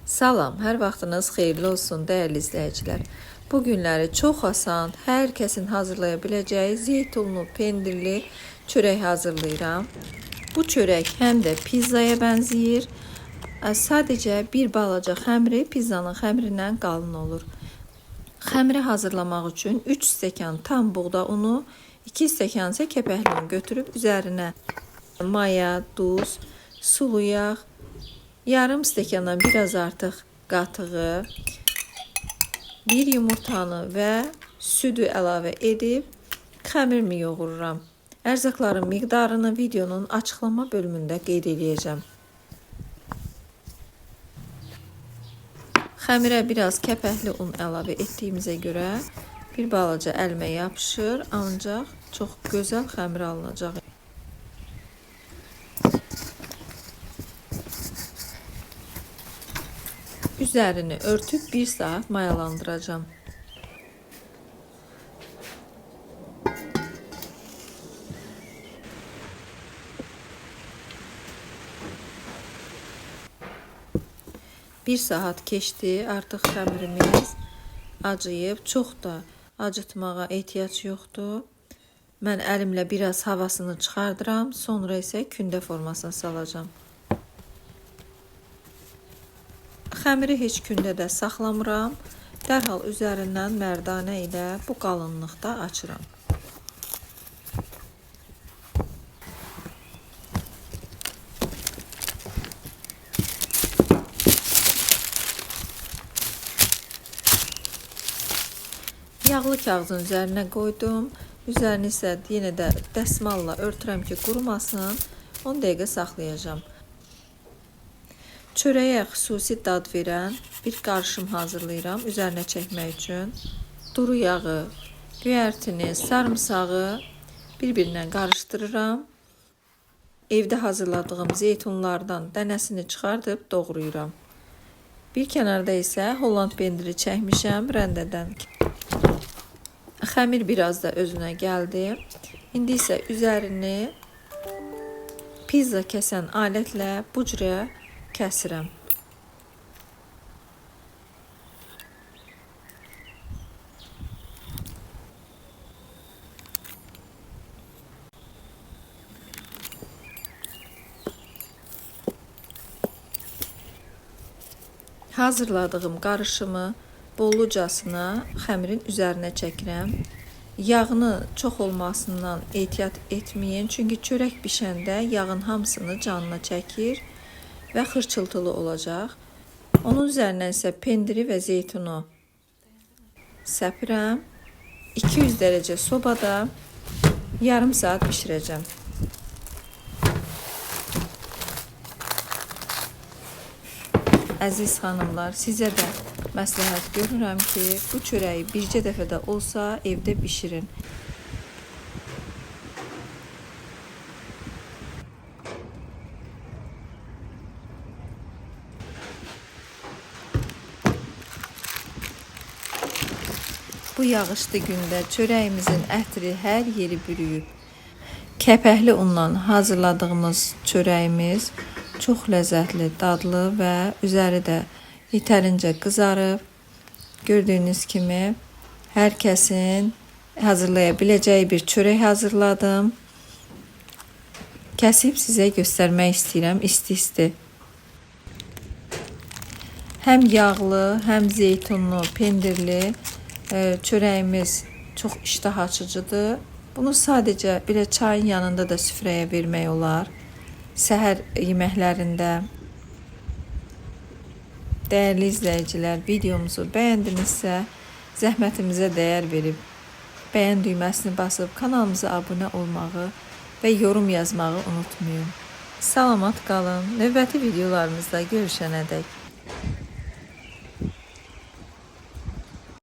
Salam, hər vaxtınız xeyirli olsun dəyərli izləyicilər. Bu günləri çox asan, hər kəsin hazırlaya biləcəyi zeytunlu, pendirli çörək hazırlayıram. Bu çörək həm də pizzaya bənzəyir. Sadəcə bir balaca xəmiri pizzanın xəmirindən qalın olur. Xəmiri hazırlamaq üçün 3 stəkan tam buğda unu, 2 stəkan isə kəpəkli un götürüb üzərinə maya, duz, sulu yağ, yarım stəkandan biraz artıq qatığı, bir yumurtanı və südü əlavə edib xəmirimi yoğururam. Ərzaqların miqdarını videonun açıqlama bölümündə qeyd edəcəm. Xəmirə biraz kəpəkli un əlavə etdiyimizə görə bir balaca əlimə yapışır, ancaq çox gözəl xəmir alınacaq. Üzerini örtüp 1 saat mayalandıracağım. Bir saat keçdi, artıq xəmirimiz acıyıb, çox da acıtmağa ehtiyac yoxdur. Mən əlimlə biraz havasını çıxardıram, sonra isə kündə formasına salacağım. Xəmiri heç kündə də saxlamıram. Dərhal üzərindən mərdanə ilə bu qalınlıqda açıram. Yağlı kağızın üzərinə qoydum. Üzerini isə yenə də dəsmalla örtürəm ki, qurumasın. 10 dəqiqə saxlayacağım. Çörəyə xüsusi dad verən bir qarışım hazırlayıram üzərinə çəkmək üçün. Duru yağı, göyərtini, sarımsağı bir-birinə qarışdırıram. Evdə hazırladığım zeytunlardan dənəsini çıxardıb doğrayıram. Bir kənarda isə Holland pendiri çəkmişəm rəndədən. Xəmir biraz da özünə gəldi. İndi isə üzərini pizza kəsən alətlə bu cürə kəsirəm. Hazırladığım qarışımı bollucasına xəmirin üzərinə çəkirəm. Yağını çox olmasından ehtiyat etməyin, çünki çörək bişəndə yağın hamısını canına çəkir və xırçıltılı olacaq. Onun üzərindən isə pendiri və zeytunu səpirəm. 200 dərəcə sobada yarım saat bişirəcəm. Əziz xanımlar, sizə də məsləhət görürəm ki, bu çörəyi bircə dəfə də olsa evdə bişirin. Bu yağışlı gündə çörəyimizin ətri hər yeri bürüyüb. Kəpəkli undan hazırladığımız çörəyimiz çox ləzzətli, dadlı və üzəri də yetərincə qızarıb. Gördüyünüz kimi hər kəsin hazırlaya biləcəyi bir çörək hazırladım. Kəsib sizə göstərmək istəyirəm isti-isti. Həm yağlı, həm zeytunlu, pendirli çörəyimiz çox iştah açıcıdır. Bunu sadəcə belə çayın yanında da süfrəyə vermək olar. Səhər yeməklərində. Dəyərli izləyicilər, videomuzu bəyəndinizsə, zəhmətimizə dəyər verib bəyən düyməsini basıb kanalımıza abunə olmağı və yorum yazmağı unutmayın. Salamat qalın. Növbəti videolarımızda görüşənədək.